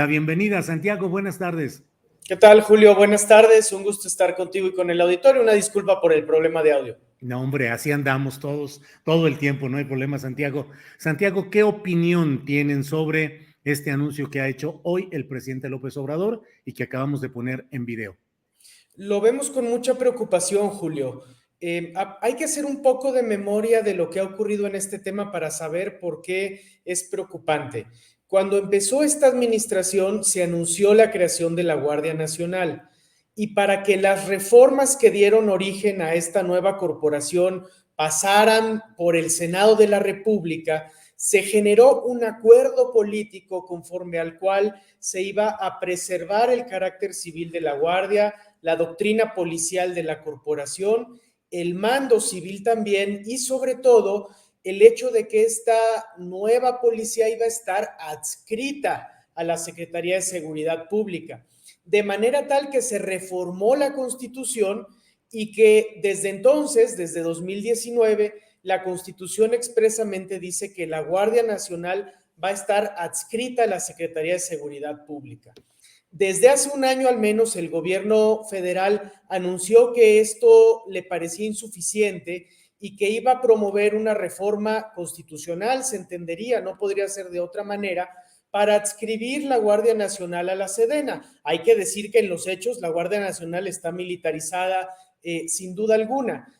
La bienvenida, Santiago, buenas tardes. ¿Qué tal, Julio? Buenas tardes, un gusto estar contigo y con el auditorio. Una disculpa por el problema de audio. No, hombre, así andamos todos, todo el tiempo, no hay problema, Santiago. Santiago, ¿qué opinión tienen sobre este anuncio que ha hecho hoy el presidente López Obrador y que acabamos de poner en video? Lo vemos con mucha preocupación, Julio. Hay que hacer un poco de memoria de lo que ha ocurrido en este tema para saber por qué es preocupante. Cuando empezó esta administración, se anunció la creación de la Guardia Nacional y para que las reformas que dieron origen a esta nueva corporación pasaran por el Senado de la República, se generó un acuerdo político conforme al cual se iba a preservar el carácter civil de la Guardia, la doctrina policial de la corporación, el mando civil también y sobre todo el hecho de que esta nueva policía iba a estar adscrita a la Secretaría de Seguridad Pública, de manera tal que se reformó la Constitución y que desde entonces, desde 2019, la Constitución expresamente dice que la Guardia Nacional va a estar adscrita a la Secretaría de Seguridad Pública. Desde hace un año al menos el gobierno federal anunció que esto le parecía insuficiente y que iba a promover una reforma constitucional, se entendería, no podría ser de otra manera, para adscribir la Guardia Nacional a la Sedena. Hay que decir que en los hechos la Guardia Nacional está militarizada sin duda alguna,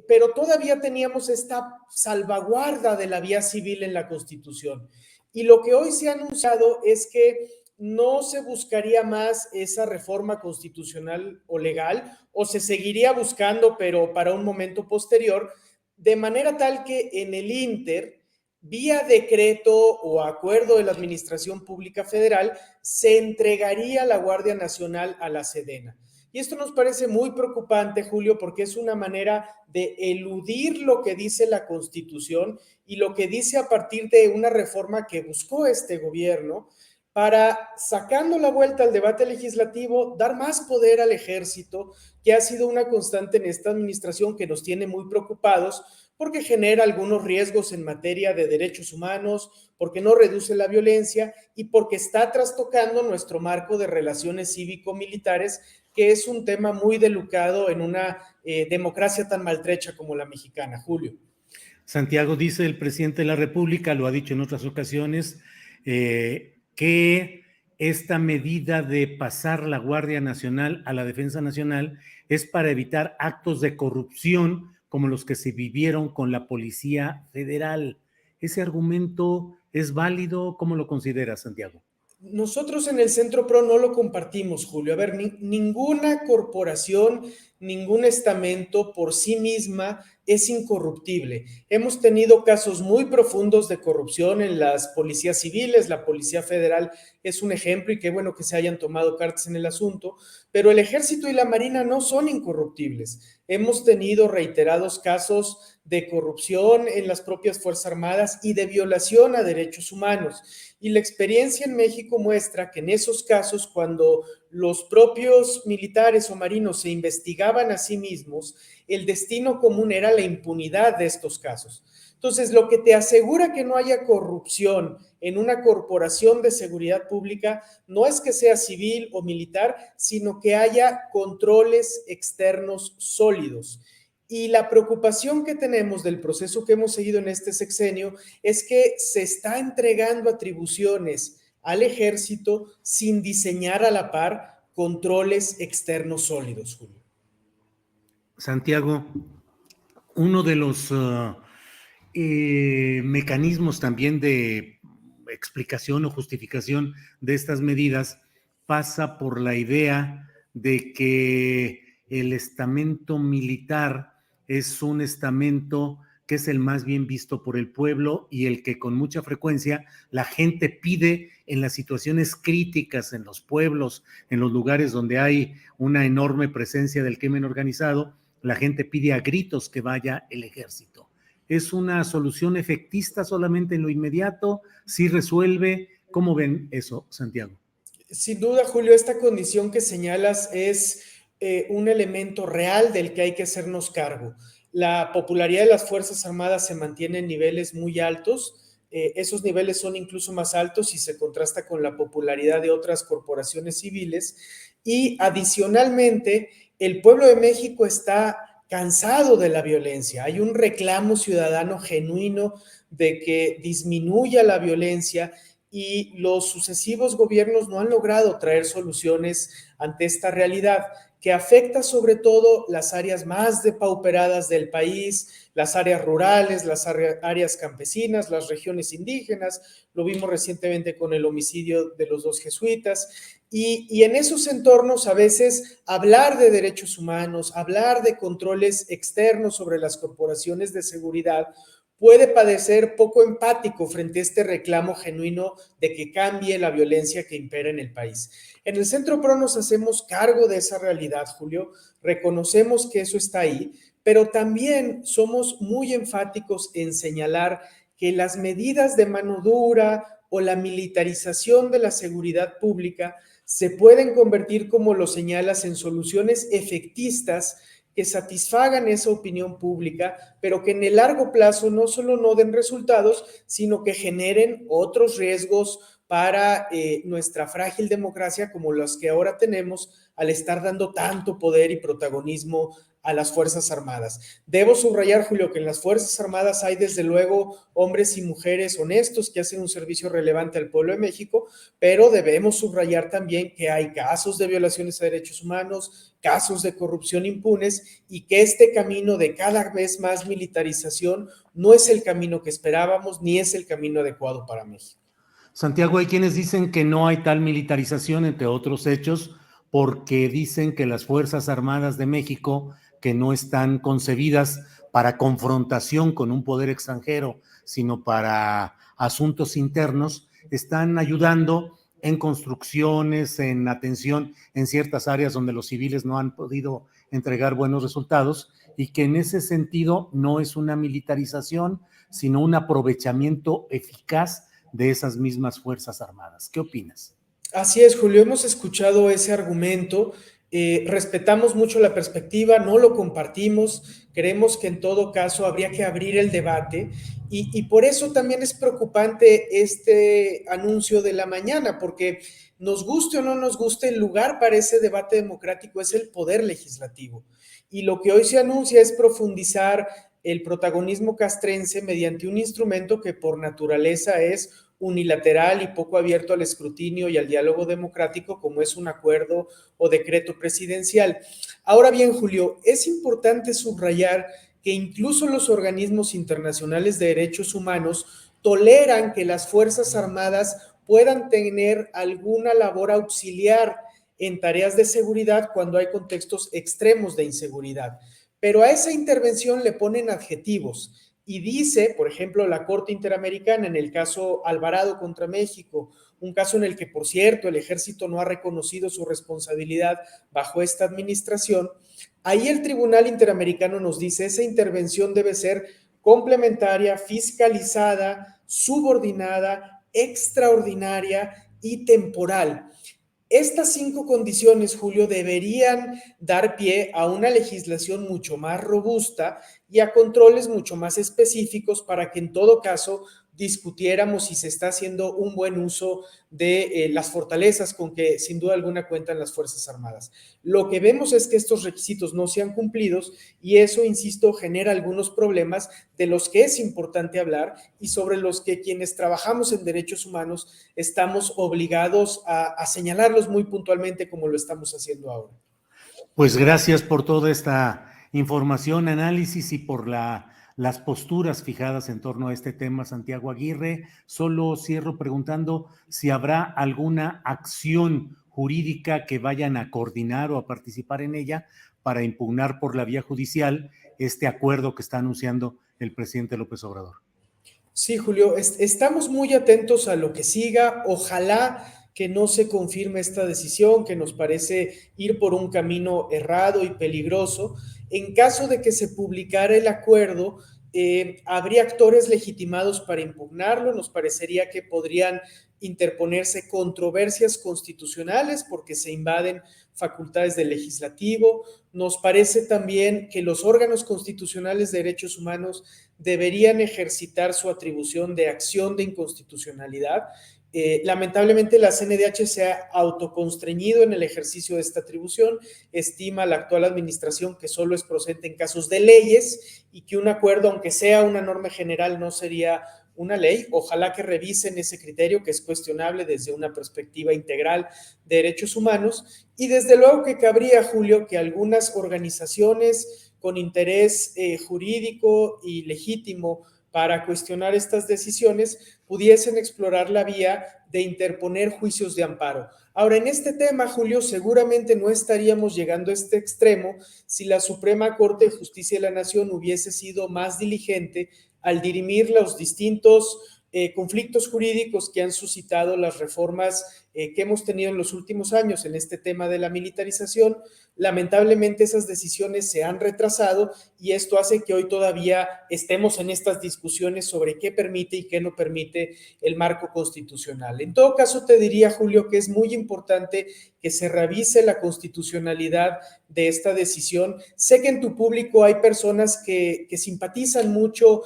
pero todavía teníamos esta salvaguarda de la vía civil en la Constitución. Y lo que hoy se ha anunciado es que no se buscaría más esa reforma constitucional o legal, o se seguiría buscando, pero para un momento posterior, de manera tal que en el Inter, vía decreto o acuerdo de la Administración Pública Federal, se entregaría la Guardia Nacional a la Sedena. Y esto nos parece muy preocupante, Julio, porque es una manera de eludir lo que dice la Constitución y lo que dice a partir de una reforma que buscó este gobierno, para, sacando la vuelta al debate legislativo, dar más poder al ejército, que ha sido una constante en esta administración que nos tiene muy preocupados, porque genera algunos riesgos en materia de derechos humanos, porque no reduce la violencia y porque está trastocando nuestro marco de relaciones cívico-militares, que es un tema muy delicado en una democracia tan maltrecha como la mexicana. Julio. Santiago, dice el presidente de la República, lo ha dicho en otras ocasiones, que esta medida de pasar la Guardia Nacional a la Defensa Nacional es para evitar actos de corrupción como los que se vivieron con la Policía Federal. ¿Ese argumento es válido? ¿Cómo lo considera, Santiago? Nosotros en el Centro PRO no lo compartimos, Julio. A ver, ninguna corporación, ningún estamento por sí misma es incorruptible. Hemos tenido casos muy profundos de corrupción en las policías civiles, la Policía Federal es un ejemplo y qué bueno que se hayan tomado cartas en el asunto, pero el Ejército y la Marina no son incorruptibles. Hemos tenido reiterados casos de corrupción en las propias Fuerzas Armadas y de violación a derechos humanos. Y la experiencia en México muestra que en esos casos, cuando los propios militares o marinos se investigaban a sí mismos, el destino común era la impunidad de estos casos. Entonces, lo que te asegura que no haya corrupción en una corporación de seguridad pública no es que sea civil o militar, sino que haya controles externos sólidos. Y la preocupación que tenemos del proceso que hemos seguido en este sexenio es que se está entregando atribuciones al ejército sin diseñar a la par controles externos sólidos, Julio. Santiago, uno de los mecanismos también de explicación o justificación de estas medidas pasa por la idea de que el estamento militar es un estamento que es el más bien visto por el pueblo y el que con mucha frecuencia la gente pide en las situaciones críticas, en los pueblos, en los lugares donde hay una enorme presencia del crimen organizado, la gente pide a gritos que vaya el ejército. ¿Es una solución efectista solamente en lo inmediato? ¿Sí resuelve? ¿Cómo ven eso, Santiago? Sin duda, Julio, esta condición que señalas es un elemento real del que hay que hacernos cargo. La popularidad de las Fuerzas Armadas se mantiene en niveles muy altos. esos niveles son incluso más altos si se contrasta con la popularidad de otras corporaciones civiles. Y adicionalmente, el pueblo de México está cansado de la violencia. Hay un reclamo ciudadano genuino de que disminuya la violencia y los sucesivos gobiernos no han logrado traer soluciones ante esta realidad que afecta sobre todo las áreas más depauperadas del país, las áreas rurales, las áreas campesinas, las regiones indígenas. Lo vimos recientemente con el homicidio de los 2 jesuitas. Y en esos entornos a veces hablar de derechos humanos, hablar de controles externos sobre las corporaciones de seguridad puede parecer poco empático frente a este reclamo genuino de que cambie la violencia que impera en el país. En el Centro PRO nos hacemos cargo de esa realidad, Julio, reconocemos que eso está ahí, pero también somos muy enfáticos en señalar que las medidas de mano dura o la militarización de la seguridad pública se pueden convertir, como lo señalas, en soluciones efectistas que satisfagan esa opinión pública, pero que en el largo plazo no solo no den resultados, sino que generen otros riesgos para nuestra frágil democracia como los que ahora tenemos al estar dando tanto poder y protagonismo a las Fuerzas Armadas. Debo subrayar, Julio, que en las Fuerzas Armadas hay desde luego hombres y mujeres honestos que hacen un servicio relevante al pueblo de México, pero debemos subrayar también que hay casos de violaciones a derechos humanos, casos de corrupción impunes y que este camino de cada vez más militarización no es el camino que esperábamos ni es el camino adecuado para México. Santiago, hay quienes dicen que no hay tal militarización, entre otros hechos, porque dicen que las Fuerzas Armadas de México, que no están concebidas para confrontación con un poder extranjero, sino para asuntos internos, están ayudando en construcciones, en atención en ciertas áreas donde los civiles no han podido entregar buenos resultados, y que en ese sentido no es una militarización, sino un aprovechamiento eficaz de esas mismas Fuerzas Armadas. ¿Qué opinas? Así es, Julio, hemos escuchado ese argumento, respetamos mucho la perspectiva, no lo compartimos, creemos que en todo caso habría que abrir el debate y por eso también es preocupante este anuncio de la mañana, porque nos guste o no nos guste, el lugar para ese debate democrático es el poder legislativo. Y lo que hoy se anuncia es profundizar el protagonismo castrense mediante un instrumento que por naturaleza es unilateral y poco abierto al escrutinio y al diálogo democrático como es un acuerdo o decreto presidencial. Ahora bien, Julio, es importante subrayar que incluso los organismos internacionales de derechos humanos toleran que las Fuerzas Armadas puedan tener alguna labor auxiliar en tareas de seguridad cuando hay contextos extremos de inseguridad. Pero a esa intervención le ponen adjetivos y dice, por ejemplo, la Corte Interamericana en el caso Alvarado contra México, un caso en el que, por cierto, el ejército no ha reconocido su responsabilidad bajo esta administración, ahí el Tribunal Interamericano nos dice, esa intervención debe ser complementaria, fiscalizada, subordinada, extraordinaria y temporal. Estas 5 condiciones, Julio, deberían dar pie a una legislación mucho más robusta y a controles mucho más específicos para que en todo caso discutiéramos si se está haciendo un buen uso de las fortalezas con que sin duda alguna cuentan las Fuerzas Armadas. Lo que vemos es que estos requisitos no se han cumplido y eso, insisto, genera algunos problemas de los que es importante hablar y sobre los que quienes trabajamos en derechos humanos estamos obligados a señalarlos muy puntualmente como lo estamos haciendo ahora. Pues gracias por toda esta información, análisis y por las posturas fijadas en torno a este tema, Santiago Aguirre. Solo cierro preguntando si habrá alguna acción jurídica que vayan a coordinar o a participar en ella para impugnar por la vía judicial este acuerdo que está anunciando el presidente López Obrador. Sí, Julio, estamos muy atentos a lo que siga. Ojalá que no se confirme esta decisión, que nos parece ir por un camino errado y peligroso. En caso de que se publicara el acuerdo, habría actores legitimados para impugnarlo, nos parecería que podrían interponerse controversias constitucionales porque se invaden facultades del legislativo. Nos parece también que los órganos constitucionales de derechos humanos deberían ejercitar su atribución de acción de inconstitucionalidad. Lamentablemente la CNDH se ha autoconstreñido en el ejercicio de esta atribución, estima la actual administración que solo es procedente en casos de leyes y que un acuerdo, aunque sea una norma general, no sería una ley. Ojalá que revisen ese criterio, que es cuestionable desde una perspectiva integral de derechos humanos, y desde luego que cabría, Julio, que algunas organizaciones con interés jurídico y legítimo para cuestionar estas decisiones pudiesen explorar la vía de interponer juicios de amparo. Ahora, en este tema, Julio, seguramente no estaríamos llegando a este extremo si la Suprema Corte de Justicia de la Nación hubiese sido más diligente al dirimir los distintos conflictos jurídicos que han suscitado las reformas que hemos tenido en los últimos años en este tema de la militarización. Lamentablemente esas decisiones se han retrasado y esto hace que hoy todavía estemos en estas discusiones sobre qué permite y qué no permite el marco constitucional. En todo caso, te diría, Julio, que es muy importante que se revise la constitucionalidad de esta decisión. Sé que en tu público hay personas que simpatizan mucho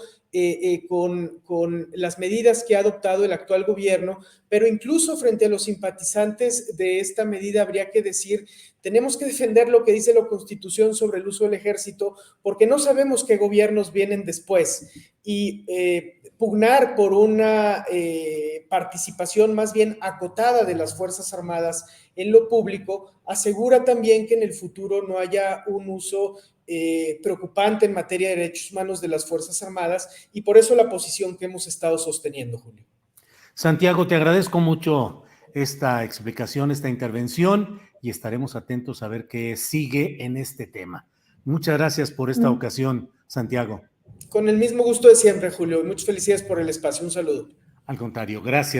con las medidas que ha adoptado el actual gobierno, pero incluso frente a los simpatizantes de esta medida habría que decir, tenemos que defender lo que dice la Constitución sobre el uso del ejército, porque no sabemos qué gobiernos vienen después, y pugnar por una participación más bien acotada de las Fuerzas Armadas en lo público asegura también que en el futuro no haya un uso preocupante en materia de derechos humanos de las Fuerzas Armadas, y por eso la posición que hemos estado sosteniendo, Julio. Santiago, te agradezco mucho esta explicación, esta intervención, y estaremos atentos a ver qué sigue en este tema. Muchas gracias por esta ocasión, Santiago. Con el mismo gusto de siempre, Julio. Muchas felicidades por el espacio. Un saludo. Al contrario, gracias.